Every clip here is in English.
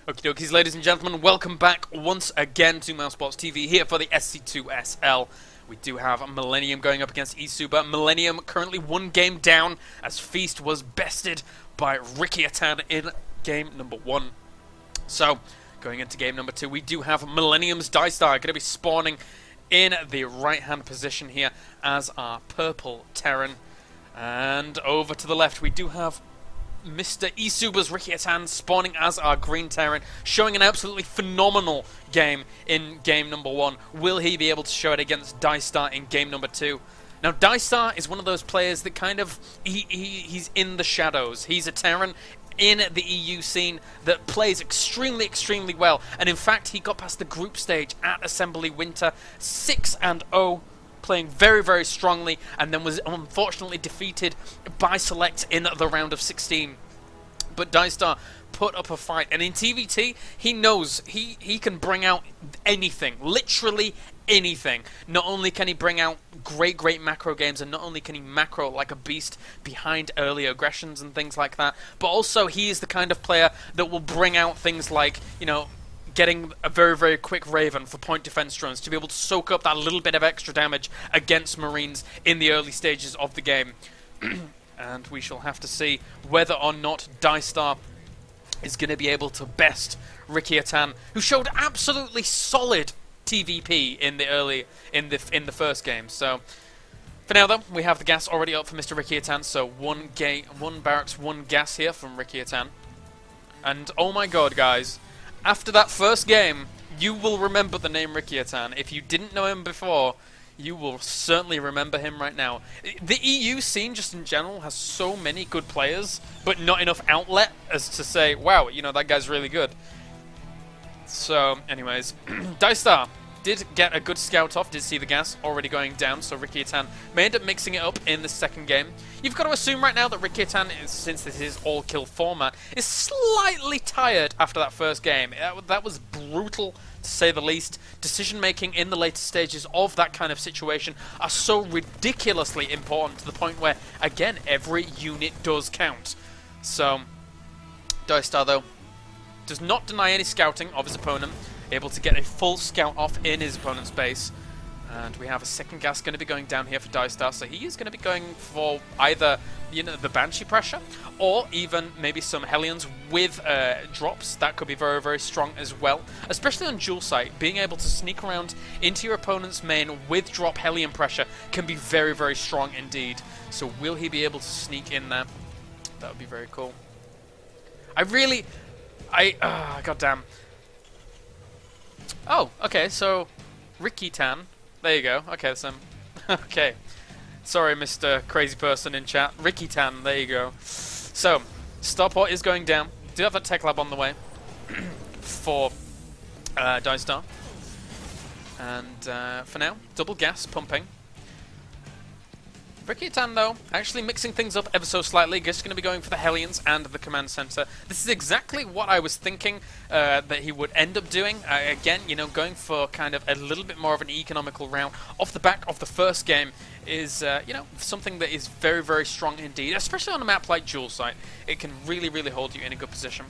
Okie dokies, ladies and gentlemen, welcome back once again to Mousesports TV here for the SC2SL. We do have Millenium going up against Esuba. Millenium currently one game down as Feast was bested by Rikkiatan in game number 1. So, going into game number 2, we do have Millennium's Dystar going to be spawning in the right-hand position here as our purple Terran. And over to the left, we do have Mr. Esuba's Rikkiatan spawning as our green Terran, showing an absolutely phenomenal game in game number 1. Will he be able to show it against Dystar in game number 2? Now, Dystar is one of those players that kind of, he's in the shadows. He's a Terran in the EU scene that plays extremely well, and in fact he got past the group stage at Assembly Winter 6-0, playing very strongly, and then was unfortunately defeated by Select in the round of 16. But Dystar put up a fight, and in TVT he knows he can bring out anything, literally anything. Not only can he bring out great macro games, and not only can he macro like a beast behind early aggressions and things like that, but also he is the kind of player that will bring out things like, you know, getting a very quick Raven for point defense drones to be able to soak up that little bit of extra damage against Marines in the early stages of the game. And we shall have to see whether or not Dystar is going to be able to best Rikkiatan, who showed absolutely solid TVP in the first game. So for now though, we have the gas already up for Mr. Rikkiatan, so one barracks, one gas here from Rikkiatan. And oh my god, guys, after that first game, you will remember the name Rikkiatan. If you didn't know him before, you will certainly remember him right now. The EU scene, just in general, has so many good players, but not enough outlet as to say, wow, you know, that guy's really good. So, anyways, Dystar did get a good scout off, did see the gas already going down, so Rikkiatan may end up mixing it up in the second game. You've got to assume right now that Rikkiatan, since this is all-kill format, is slightly tired after that first game. That was brutal, to say the least. Decision-making in the later stages of that kind of situation are so ridiculously important to the point where, again, every unit does count. So, Dystar, though, does not deny any scouting of his opponent, able to get a full scout off in his opponent's base. And we have a second gas going to be going down here for Dystar, so he is going to be going for either, you know, the Banshee pressure, or even maybe some Hellions with drops. That could be very strong as well, especially on dual sight. Being able to sneak around into your opponent's main with drop Hellion pressure can be very strong indeed. So will he be able to sneak in there? That would be very cool. Goddamn. Oh, okay, so Rikkiatan. There you go. Okay, so okay. Sorry, Mr. Crazy Person in chat. Rikkiatan, there you go. So, Starport is going down. Do have a tech lab on the way for Dystar. And for now, double gas pumping. Rikkiatan, though, actually mixing things up ever so slightly, just going to be going for the Hellions and the command center. This is exactly what I was thinking that he would end up doing. Again, you know, going for kind of a little bit more of an economical route off the back of the first game is, you know, something that is very strong indeed, especially on a map like Dual Sight. It can really hold you in a good position.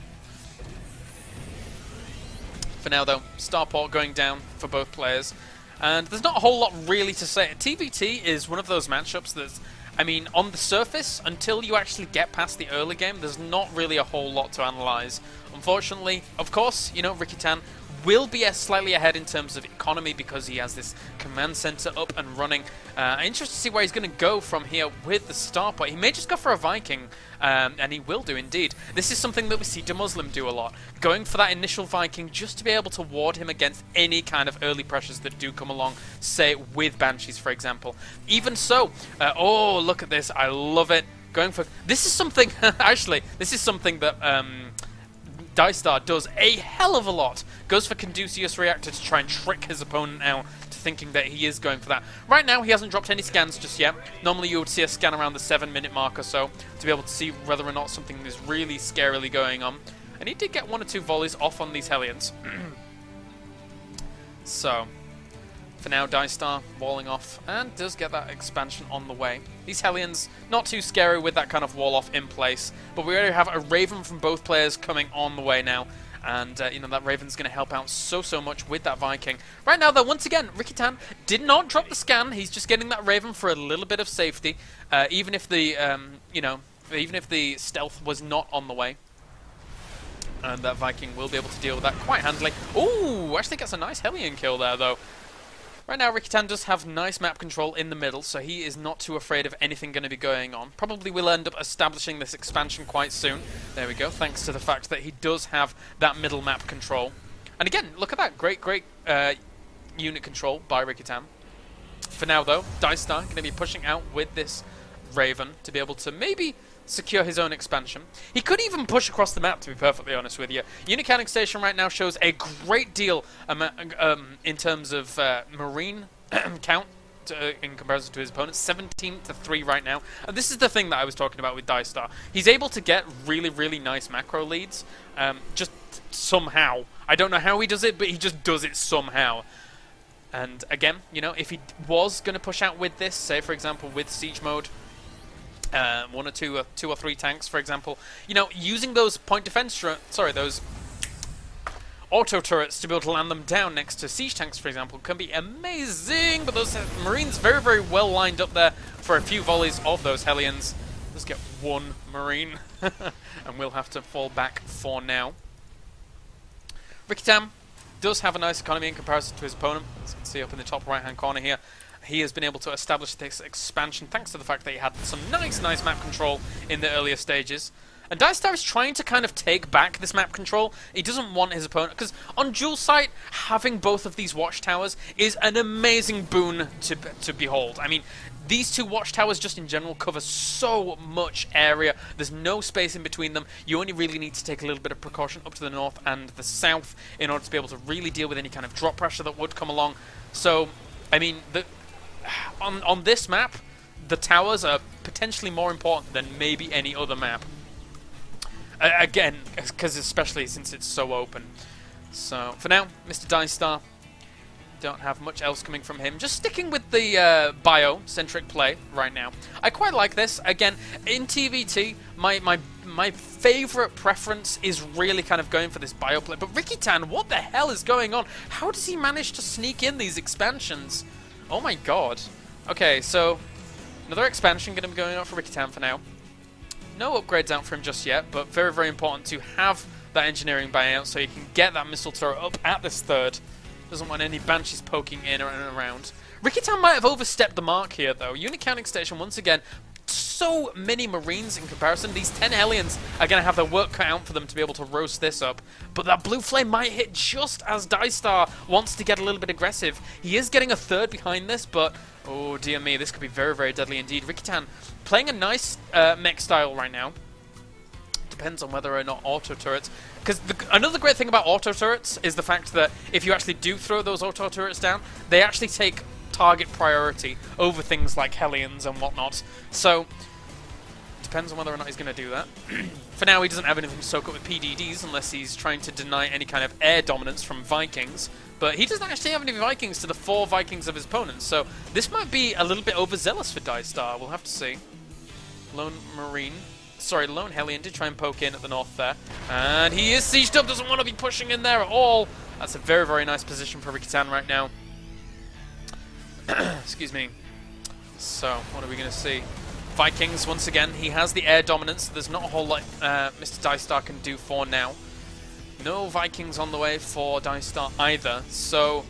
For now, though, Starport going down for both players. And there's not a whole lot really to say. TVT is one of those matchups that's, I mean, on the surface, until you actually get past the early game, there's not really a whole lot to analyze. Unfortunately, of course, you know, Rikkiatan will be slightly ahead in terms of economy because he has this command center up and running. Interested to see where he's going to go from here with the Starport. He may just go for a Viking, and he will do indeed. This is something that we see Muslim do a lot, going for that initial Viking just to be able to ward him against any kind of early pressures that do come along, say with Banshees, for example. Even so, oh, look at this, I love it. Going for, this is something, actually, this is something that Dystar does a hell of a lot. Goes for Conducius Reactor to try and trick his opponent out to thinking that he is going for that. Right now, he hasn't dropped any scans just yet. Normally, you would see a scan around the 7-minute mark or so to be able to see whether or not something is really scarily going on. And he did get 1 or 2 volleys off on these Hellions. So, for now, Dystar walling off and does get that expansion on the way. These Hellions, not too scary with that kind of wall off in place, but we already have a Raven from both players coming on the way now. And, you know, that Raven's going to help out so much with that Viking. Right now, though, once again, Rikitan did not drop the scan. He's just getting that Raven for a little bit of safety. Even if the, you know, even if the stealth was not on the way. And that Viking will be able to deal with that quite handily. Ooh, actually gets a nice Hellion kill there, though. Right now, Rikitan does have nice map control in the middle, so he is not too afraid of anything going to be going on. Probably will end up establishing this expansion quite soon. There we go, thanks to the fact that he does have that middle map control. And again, look at that. Great unit control by Rikitan. For now, though, Dicestar going to be pushing out with this Raven to be able to maybe secure his own expansion. He could even push across the map, to be perfectly honest with you. Unit counting station right now shows a great deal in terms of marine count in comparison to his opponent. 17-3 right now. And this is the thing that I was talking about with Dicestar. He's able to get really nice macro leads, just somehow. I don't know how he does it, but he just does it somehow. And again, you know, if he was going to push out with this, say for example with siege mode, one or two or three tanks, for example. You know, using those point defense, those auto turrets to be able to land them down next to siege tanks, for example, can be amazing. But those Marines very well lined up there for a few volleys of those Hellions. Let's get one Marine, and we'll have to fall back for now. Rikitan does have a nice economy in comparison to his opponent, as you can see up in the top right-hand corner here. He has been able to establish this expansion thanks to the fact that he had some nice map control in the earlier stages. And Dicestar is trying to kind of take back this map control. He doesn't want his opponent, because on dual site, having both of these watchtowers is an amazing boon to behold. I mean, these two watchtowers just in general cover so much area. There's no space in between them. You only really need to take a little bit of precaution up to the north and the south in order to be able to really deal with any kind of drop pressure that would come along. So, I mean, on this map, the towers are potentially more important than maybe any other map. Again, because especially since it's so open. So, for now, Mr. Dicestar, don't have much else coming from him. Just sticking with the bio-centric play right now. I quite like this. Again, in TVT, my favorite preference is really kind of going for this bio play. But Rikitan, what the hell is going on? How does he manage to sneak in these expansions? Oh my god. Okay, so another expansion going to be going on for Rikitan for now. No upgrades out for him just yet, but very important to have that engineering buyout so you can get that missile turret up at this third. Doesn't want any Banshees poking in and around. Rikitan might have overstepped the mark here, though. Unit counting station, once again, so many Marines in comparison. These 10 Hellions are going to have their work cut out for them to be able to roast this up. But that blue flame might hit just as Dicestar wants to get a little bit aggressive. He is getting a third behind this, but oh dear me, this could be very deadly indeed. Rikitan playing a nice mech style right now. Depends on whether or not auto turrets. Because another great thing about auto turrets is the fact that if you actually do throw those auto turrets down, they actually take target priority over things like Hellions and whatnot. So, depends on whether or not he's going to do that. For now, he doesn't have anything to soak up with PDDs unless he's trying to deny any kind of air dominance from Vikings. But he doesn't actually have any Vikings to the 4 Vikings of his opponents. So, this might be a little bit overzealous for Dicestar. We'll have to see. Lone Hellion did try and poke in at the north there. And he is sieged up, doesn't want to be pushing in there at all. That's a very nice position for Rikitan right now. Excuse me. So, what are we going to see? Vikings, once again, he has the air dominance. There's not a whole lot Mr. Dicestar can do for now. No Vikings on the way for Dicestar either. So,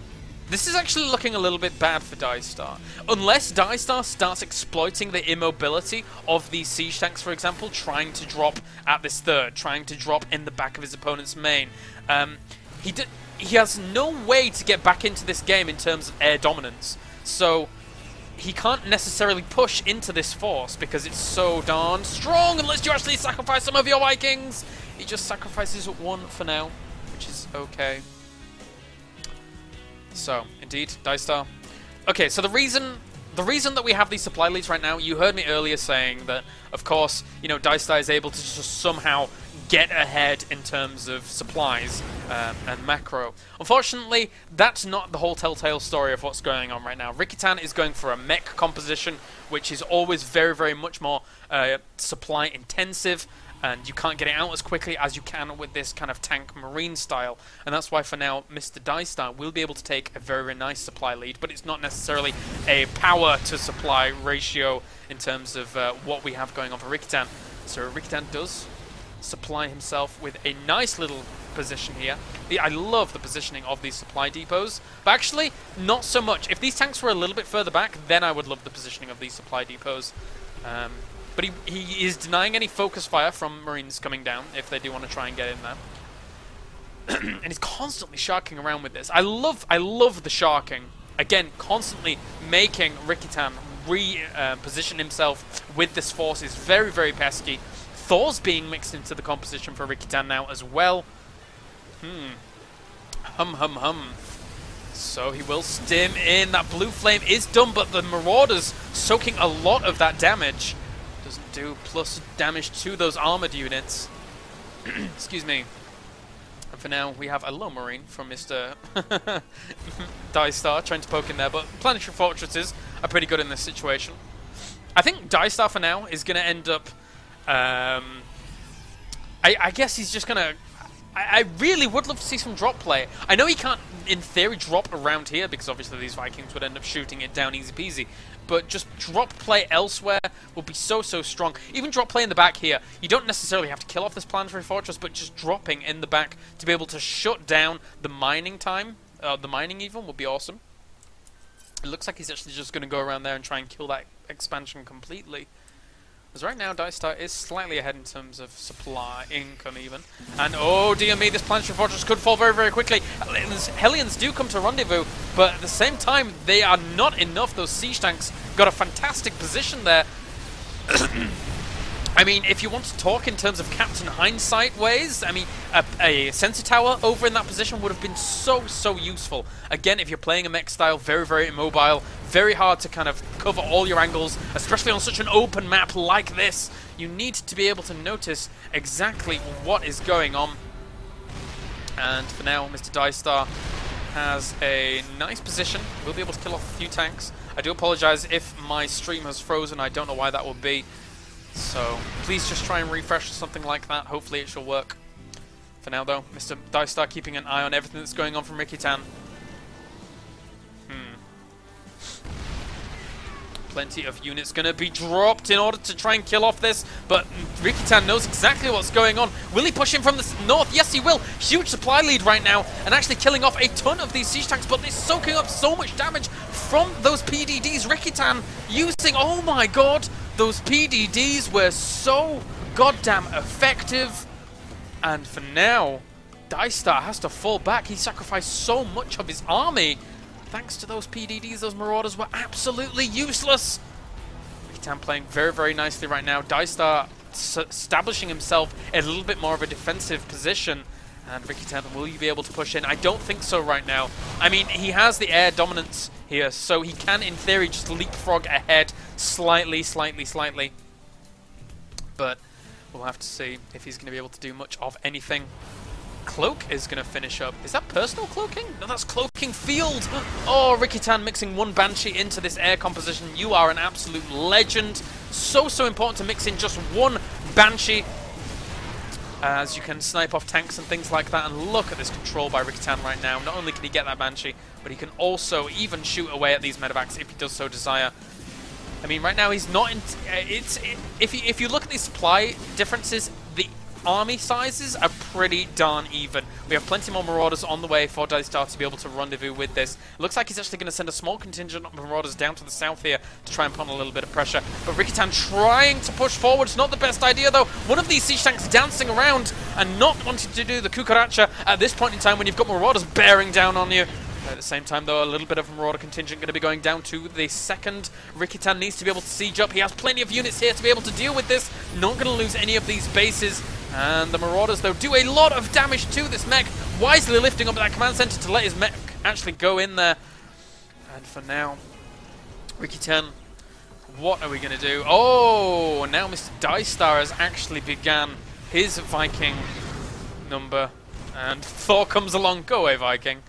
this is actually looking a little bit bad for Dicestar. Unless Dicestar starts exploiting the immobility of these siege tanks, for example, trying to drop at this third, trying to drop in the back of his opponent's main. He has no way to get back into this game in terms of air dominance. So, he can't necessarily push into this force because it's so darn strong unless you actually sacrifice some of your Vikings. He just sacrifices one for now, which is okay. So, indeed, Dicestar. Okay, so the reason that we have these supply leads right now, you heard me earlier saying that, of course, you know, Dicestar is able to just somehow get ahead in terms of supplies and macro. Unfortunately, that's not the whole telltale story of what's going on right now. Rikitan is going for a mech composition, which is always very much more supply intensive. and you can't get it out as quickly as you can with this kind of tank marine style. And that's why for now Mr. Dystar will be able to take a very, very nice supply lead, but it's not necessarily a power to supply ratio in terms of what we have going on for Rikitan. So Rikitan does supply himself with a nice little position here. I love the positioning of these supply depots, but actually not so much. If these tanks were a little bit further back, then I would love the positioning of these supply depots. But he is denying any focus fire from Marines coming down if they do want to try and get in there. And he's constantly sharking around with this. I love the sharking. Again, constantly making Rikitan reposition himself with this force is very, very pesky. Thor's being mixed into the composition for Rikitan now as well. Hum. So he will stim in. That blue flame is done, but the Marauders soaking a lot of that damage. Doesn't do plus damage to those armored units. Excuse me. And for now, we have a low marine from Mr. Dystar trying to poke in there, but planetary fortresses are pretty good in this situation. I think Dystar for now is going to end up... I guess he's just going to... I really would love to see some drop play. I know he can't, in theory, drop around here, because obviously these Vikings would end up shooting it down easy peasy. But just drop play elsewhere would be so, so strong. Even drop play in the back here. You don't necessarily have to kill off this planetary fortress, but just dropping in the back to be able to shut down the mining time, the mining even, would be awesome. It looks like he's actually just going to go around there and try and kill that expansion completely. Because right now, Dystar is slightly ahead in terms of supply, income even. And oh dear me, this planetary fortress could fall very, very quickly. Hellions do come to rendezvous, but at the same time, they are not enough. Those siege tanks got a fantastic position there. I mean, if you want to talk in terms of Captain Hindsight ways, I mean, a sensor tower over in that position would have been so, so useful. Again, if you're playing a mech style, very, very immobile, very hard to kind of cover all your angles, especially on such an open map like this. You need to be able to notice exactly what is going on. And for now, Mr. Dystar has a nice position. We'll be able to kill off a few tanks. I do apologize if my stream has frozen. I don't know why that would be. So please just try and refresh or something like that. Hopefully it shall work. For now though, Mr. Dystar keeping an eye on everything that's going on from Rikitan. Plenty of units going to be dropped in order to try and kill off this, but Rikitan knows exactly what's going on. Will he push in from the north? Yes, he will. Huge supply lead right now, and actually killing off a ton of these siege tanks, but they're soaking up so much damage from those PDDs. Rikitan using, oh my god, those PDDs were so goddamn effective. And for now, Dystar has to fall back. He sacrificed so much of his army. Thanks to those PDDs, those Marauders were absolutely useless. Rikitan playing very, very nicely right now. Dystar establishing himself in a little bit more of a defensive position. And Rikitan, will you be able to push in? I don't think so right now. I mean, he has the air dominance here, so he can, in theory, just leapfrog ahead slightly. But we'll have to see if he's going to be able to do much of anything. Cloak is going to finish up. Is that personal cloaking? No, that's cloaking field. Oh, Rikitan mixing one Banshee into this air composition. You are an absolute legend. So, so important to mix in just one Banshee, as you can snipe off tanks and things like that. And look at this control by Rikitan right now. Not only can he get that Banshee, but he can also even shoot away at these medevacs if he does so desire. I mean, right now he's not in... If you look at these supply differences, the army sizes are pretty darn even. We have plenty more Marauders on the way for Dystar to be able to rendezvous with this. Looks like he's actually going to send a small contingent of Marauders down to the south here to try and put on a little bit of pressure. But Rikitan trying to push forward. It's not the best idea, though. One of these siege tanks dancing around and not wanting to do the Cucaracha at this point in time when you've got Marauders bearing down on you. At the same time, though, a little bit of a Marauder contingent going to be going down to the second. Rikitan needs to be able to siege up. He has plenty of units here to be able to deal with this. Not going to lose any of these bases. And the Marauders, though, do a lot of damage to this mech. Wisely lifting up that command center to let his mech actually go in there. And for now, Rikitan, what are we going to do? Oh, now Mr. Dystar has actually began his Viking number. And Thor comes along. Go away, Viking.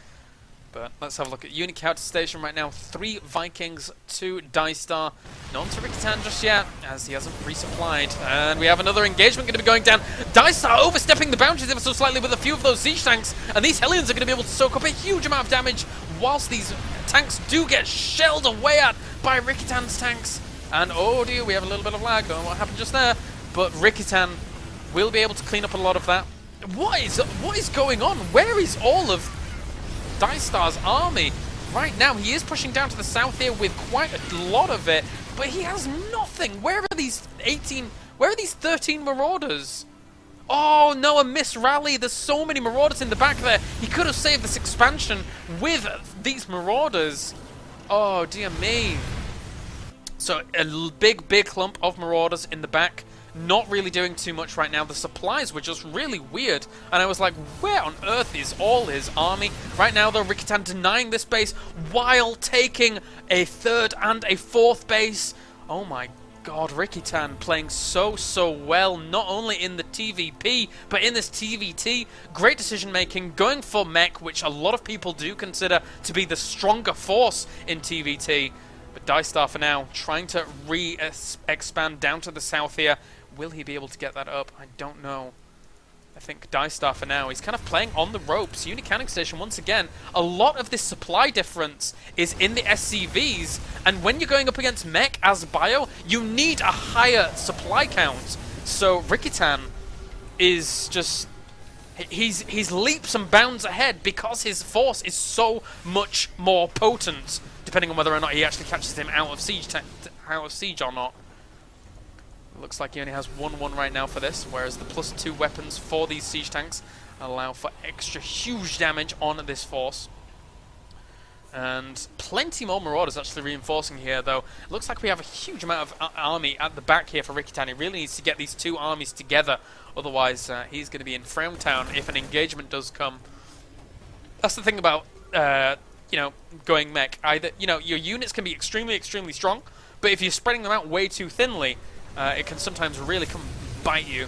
But let's have a look at unit counter station right now. 3 Vikings, 2 Dystar. None to Rikitan just yet, as he hasn't resupplied. And we have another engagement going to be going down. Dystar overstepping the boundaries ever so slightly with a few of those siege tanks. And these Hellions are going to be able to soak up a huge amount of damage, whilst these tanks do get shelled away at by Rikitan's tanks. And oh dear, we have a little bit of lag. Don't know what happened just there. But Rikitan will be able to clean up a lot of that. What is going on? Where is all of Dystar's army? Right now, he is pushing down to the south here with quite a lot of it, but he has nothing. Where are these 18? Where are these 13 Marauders? Oh no, a miss rally. There's so many Marauders in the back there. He could have saved this expansion with these Marauders. Oh dear me. So a big clump of Marauders in the back. Not really doing too much right now. The supplies were just really weird, and I was like, where on earth is all his army? Right now, though, Rikitan denying this base while taking a 3rd and a 4th base. Oh my god, Rikitan playing so well, not only in the TVP, but in this TVT. Great decision making, going for mech, which a lot of people do consider to be the stronger force in TVT. But Dystar for now, trying to expand down to the south here. Will he be able to get that up? I don't know. I think Dystar for now, he's kind of playing on the ropes. Unit canning station, once again, a lot of this supply difference is in the SCVs, and when you're going up against mech as bio, you need a higher supply count. So Rikitan is just... He's leaps and bounds ahead because his force is so much more potent, depending on whether or not he actually catches him out of siege or not. Looks like he only has 1-1 right now for this, whereas the +2 weapons for these siege tanks allow for extra huge damage on this force. And plenty more Marauders actually reinforcing here, though. Looks like we have a huge amount of army at the back here for Rikitan. He really needs to get these 2 armies together, otherwise he's going to be in Frowntown if an engagement does come. That's the thing about, you know, going mech. Either, you know, your units can be extremely strong, but if you're spreading them out way too thinly, it can sometimes really come bite you.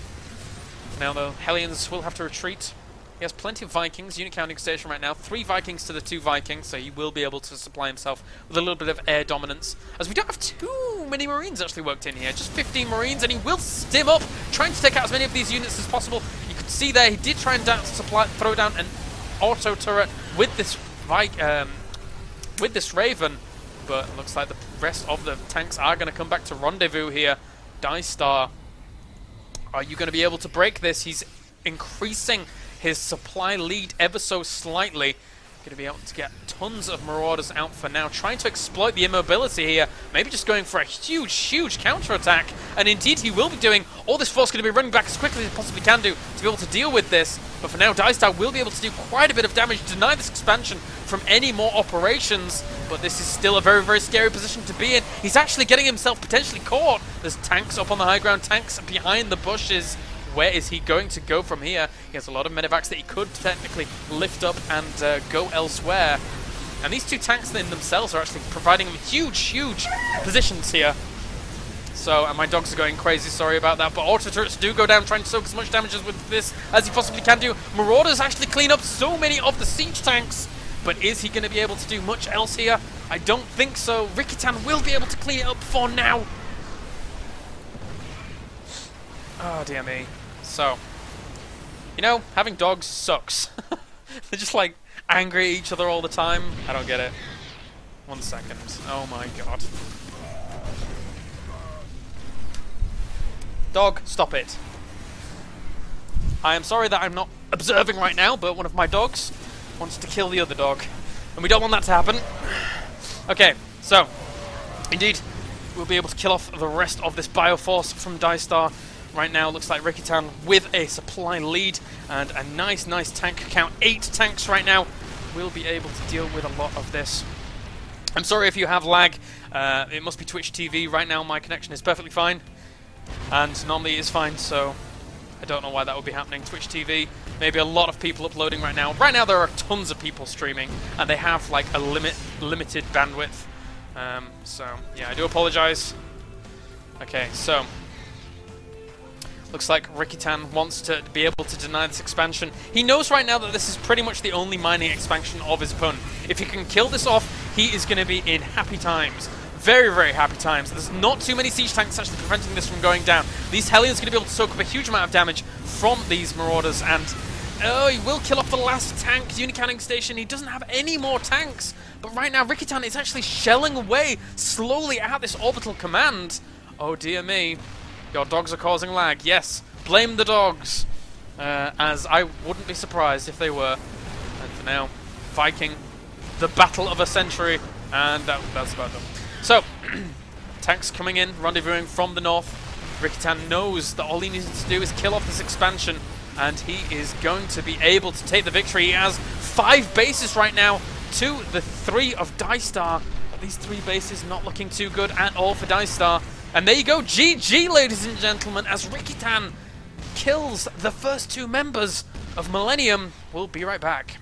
Now, though, Hellions will have to retreat. He has plenty of Vikings, unit counting station right now. 3 Vikings to the 2 Vikings, so he will be able to supply himself with a little bit of air dominance. As we don't have too many Marines actually worked in here, just 15 Marines, and he will stim up, trying to take out as many of these units as possible. You could see there, he did try and throw down an auto turret with this Raven, but it looks like the rest of the tanks are going to come back to rendezvous here. Dystar, are you going to be able to break this? He's increasing his supply lead ever so slightly. Going to be able to get tons of Marauders out for now, trying to exploit the immobility here. Maybe just going for a huge counter-attack. And indeed he will be doing. All this force going to be running back as quickly as it possibly can do to be able to deal with this. But for now, Dystar will be able to do quite a bit of damage, deny this expansion from any more operations. But this is still a very scary position to be in. He's actually getting himself potentially caught. There's tanks up on the high ground, tanks behind the bushes. Where is he going to go from here? He has a lot of medevacs that he could technically lift up and go elsewhere. And these 2 tanks in themselves are actually providing him huge positions here. So, and my dogs are going crazy, sorry about that. But auto turrets do go down, trying to soak as much damage with this as he possibly can do. Marauders actually clean up so many of the siege tanks. But is he going to be able to do much else here? I don't think so. Rikitan will be able to clean it up for now. Oh, dear me. So, you know, having dogs sucks. They're just like angry at each other all the time. I don't get it. 1 second. Oh my god. Dog, stop it. I am sorry that I'm not observing right now, but one of my dogs wants to kill the other dog. And we don't want that to happen. Okay, so, indeed, we'll be able to kill off the rest of this Bioforce from Dystar. Right now, looks like Rikitan with a supply lead and a nice tank count. 8 tanks right now. Will be able to deal with a lot of this. I'm sorry if you have lag. It must be Twitch TV. Right now, my connection is perfectly fine. And normally it is fine, so I don't know why that would be happening. Twitch TV, maybe a lot of people uploading right now. Right now, there are tons of people streaming, and they have like a limited bandwidth. So, yeah, I do apologize. Okay, so... Looks like Rikitan wants to be able to deny this expansion. He knows right now that this is pretty much the only mining expansion of his opponent. If he can kill this off, he is going to be in happy times. Very, very happy times. There's not too many siege tanks actually preventing this from going down. These Hellions are going to be able to soak up a huge amount of damage from these Marauders, and he will kill off the last tank, unit cannon station. He doesn't have any more tanks, but right now Rikitan is actually shelling away slowly at this orbital command. Oh dear me. Your dogs are causing lag. Yes, blame the dogs. As I wouldn't be surprised if they were. And for now, Viking, the battle of a century, and that's about them. So, tanks coming in, rendezvousing from the north. Rikitan knows that all he needs to do is kill off this expansion, and he is going to be able to take the victory. He has 5 bases right now to the 3 of Dystar. But these 3 bases not looking too good at all for Dystar. And there you go, GG, ladies and gentlemen, as Rikitan kills the first 2 members of Millenium. We'll be right back.